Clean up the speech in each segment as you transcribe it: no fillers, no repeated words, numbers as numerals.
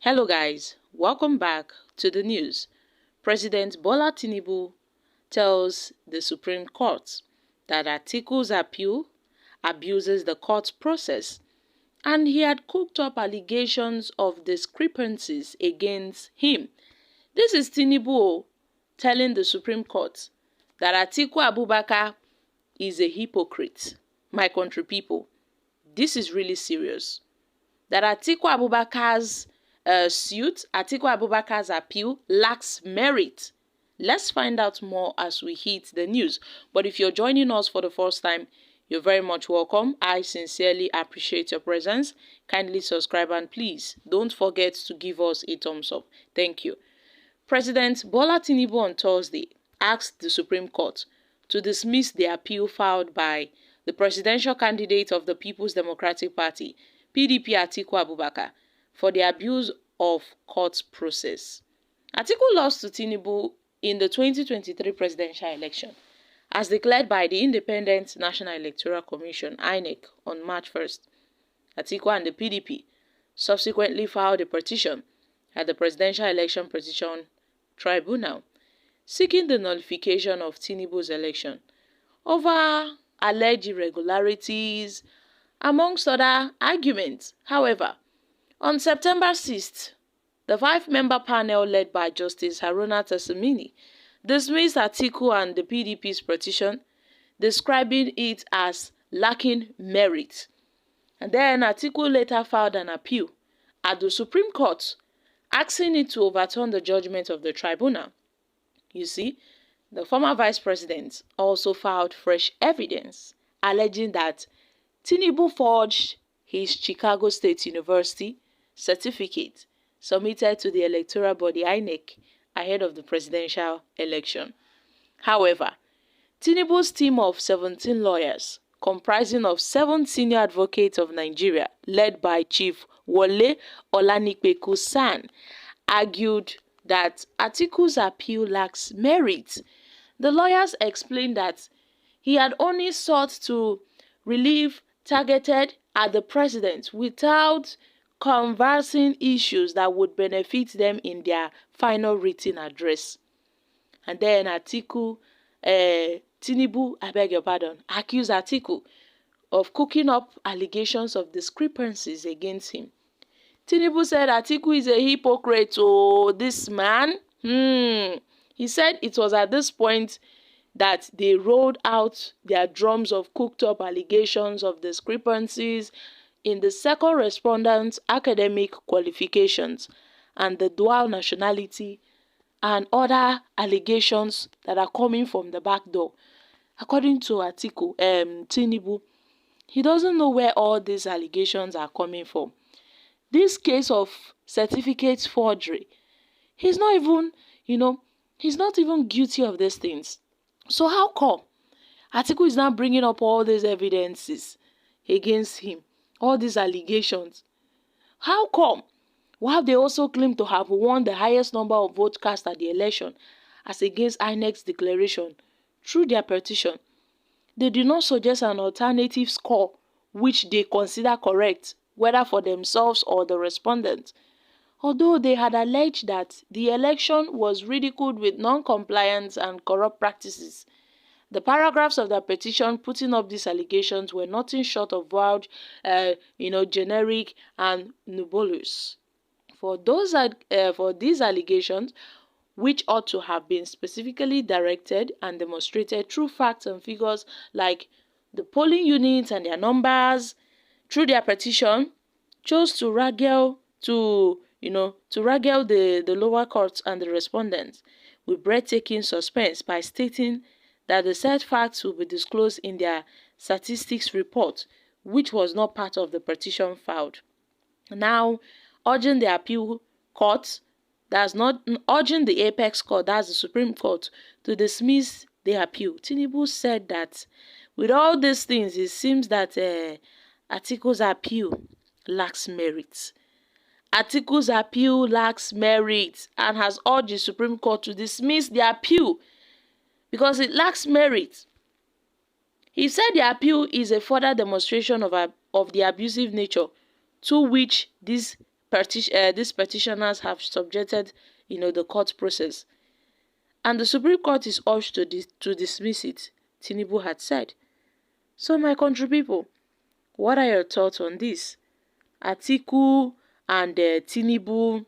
Hello guys, welcome back to the news. President Bola Tinubu tells the Supreme Court that Atiku'S appeal abuses the court process, and he had cooked up allegations of discrepancies against him. This is Tinubu telling the Supreme Court that Atiku Abubakar is a hypocrite. My country people, this is really serious. That Atiku Abubakar's Atiku Abubakar's appeal lacks merit. Let's find out more as we hit the news. But if you're joining us for the first time, you're very much welcome. I sincerely appreciate your presence. Kindly subscribe and please don't forget to give us a thumbs up. Thank you. President Bola Tinubu on Thursday asked the Supreme Court to dismiss the appeal filed by the presidential candidate of the People's Democratic Party, PDP Atiku Abubakar, for the abuse of court process. Atiku lost to Tinubu in the 2023 presidential election, as declared by the Independent National Electoral Commission (INEC) on March 1st. Atiku and the PDP subsequently filed a petition at the Presidential Election Petition Tribunal, seeking the nullification of Tinubu's election over alleged irregularities, amongst other arguments. However, on September 6th, the five-member panel led by Justice Haruna Tassimini dismissed Atiku and the PDP's petition, describing it as lacking merit. And then Atiku later filed an appeal at the Supreme Court, asking it to overturn the judgment of the tribunal. You see, the former vice president also filed fresh evidence, alleging that Tinubu forged his Chicago State University certificate submitted to the electoral body INEC ahead of the presidential election. However, Tinubu's team of 17 lawyers, comprising of 7 senior advocates of Nigeria, led by Chief Wole Olanipeku-San, argued that Atiku's appeal lacks merit. The lawyers explained that he had only sought to relieve targeted at the president without conversing issues that would benefit them in their final written address. And then Tinubu, accused Atiku of cooking up allegations of discrepancies against him. Tinubu said Atiku is a hypocrite. Oh, this man. He said it was at this point that they rolled out their drums of cooked up allegations of discrepancies in the second respondent's academic qualifications and the dual nationality and other allegations that are coming from the back door. According to Tinubu, he doesn't know where all these allegations are coming from. This case of certificate forgery, he's not even guilty of these things. So how come Atiku is now bringing up all these evidences against him, all these allegations? How come? While they also claim to have won the highest number of votes cast at the election as against INEC's declaration through their petition, they do not suggest an alternative score which they consider correct, whether for themselves or the respondent. Although they had alleged that the election was riddled with non-compliance and corrupt practices, the paragraphs of their petition putting up these allegations were nothing short of wild, generic and nebulous. For these allegations, which ought to have been specifically directed and demonstrated through facts and figures like the polling units and their numbers, through their petition, chose to regale the lower courts and the respondents with breathtaking suspense by stating that the said facts will be disclosed in their statistics report, which was not part of the petition filed. Now, urging the appeal court, urging the apex court, that's the Supreme Court, to dismiss the appeal. Tinubu said that with all these things, it seems that Atiku's appeal lacks merit. Atiku's appeal lacks merit and has urged the Supreme Court to dismiss the appeal because it lacks merit. He said the appeal is a further demonstration of the abusive nature to which this these petitioners have subjected, the court process. And the Supreme Court is urged to dismiss it, Tinubu had said. So my country people, what are your thoughts on this? Atiku and Tinubu,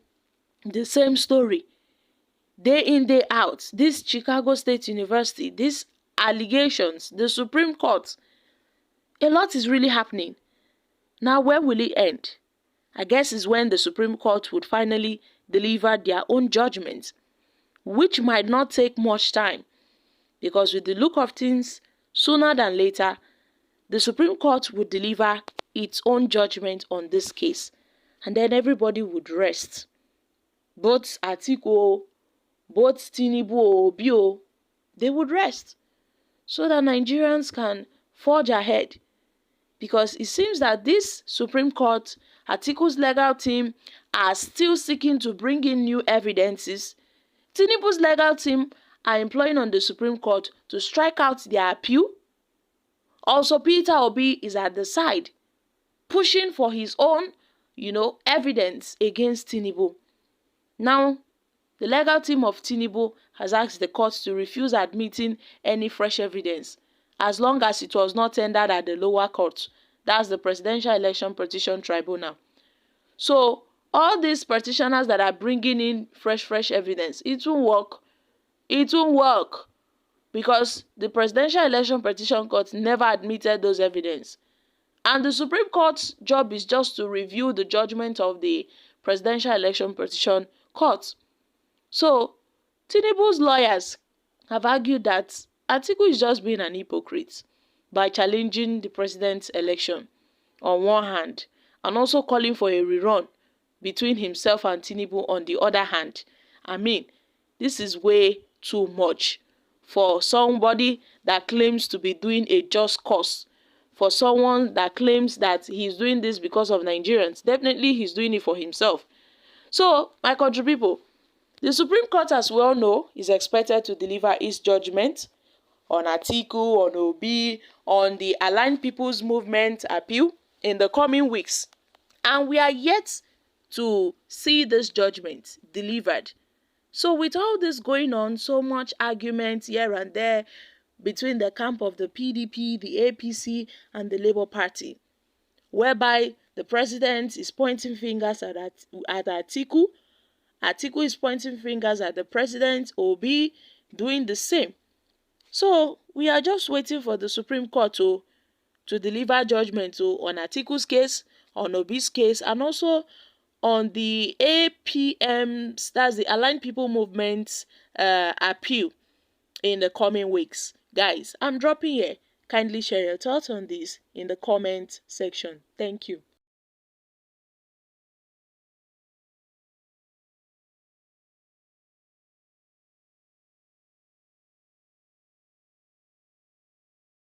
the same story. Day in, day out. This Chicago State University, these allegations, the Supreme Court. A lot is really happening. Now, where will it end? I guess is when the Supreme Court would finally deliver their own judgment, which might not take much time, because with the look of things, sooner than later, the Supreme Court would deliver its own judgment on this case, and then everybody would rest. Both Atiku, both Tinubu or Obi, they would rest, so that Nigerians can forge ahead. Because it seems that this Supreme Court, Atiku's legal team, are still seeking to bring in new evidences. Tinubu's legal team are employing on the Supreme Court to strike out their appeal. Also, Peter Obi is at the side, pushing for his own, evidence against Tinubu. Now, the legal team of Tinubu has asked the court to refuse admitting any fresh evidence, as long as it was not tendered at the lower court. That's the Presidential Election Petition Tribunal. So, all these petitioners that are bringing in fresh evidence, it won't work. It won't work. Because the Presidential Election Petition Court never admitted those evidence. And the Supreme Court's job is just to review the judgment of the Presidential Election Petition Court. So, Tinubu's lawyers have argued that Atiku is just being an hypocrite by challenging the president's election on one hand, and also calling for a rerun between himself and Tinubu on the other hand. I mean, this is way too much for somebody that claims to be doing a just cause, for someone that claims that he's doing this because of Nigerians. Definitely he's doing it for himself. So, my country people, the Supreme Court, as we all know, is expected to deliver its judgment on Atiku, on Obi, on the Aligned People's Movement appeal in the coming weeks. And we are yet to see this judgment delivered. So with all this going on, so much argument here and there between the camp of the PDP, the APC, and the Labour Party, whereby the president is pointing fingers at Atiku, Atiku is pointing fingers at the president, Obi doing the same. So we are just waiting for the Supreme Court to deliver judgment on Atiku's case, on Obi's case, and also on the APM's, that's the Aligned People Movement's appeal in the coming weeks. Guys, I'm dropping here. Kindly share your thoughts on this in the comment section. Thank you.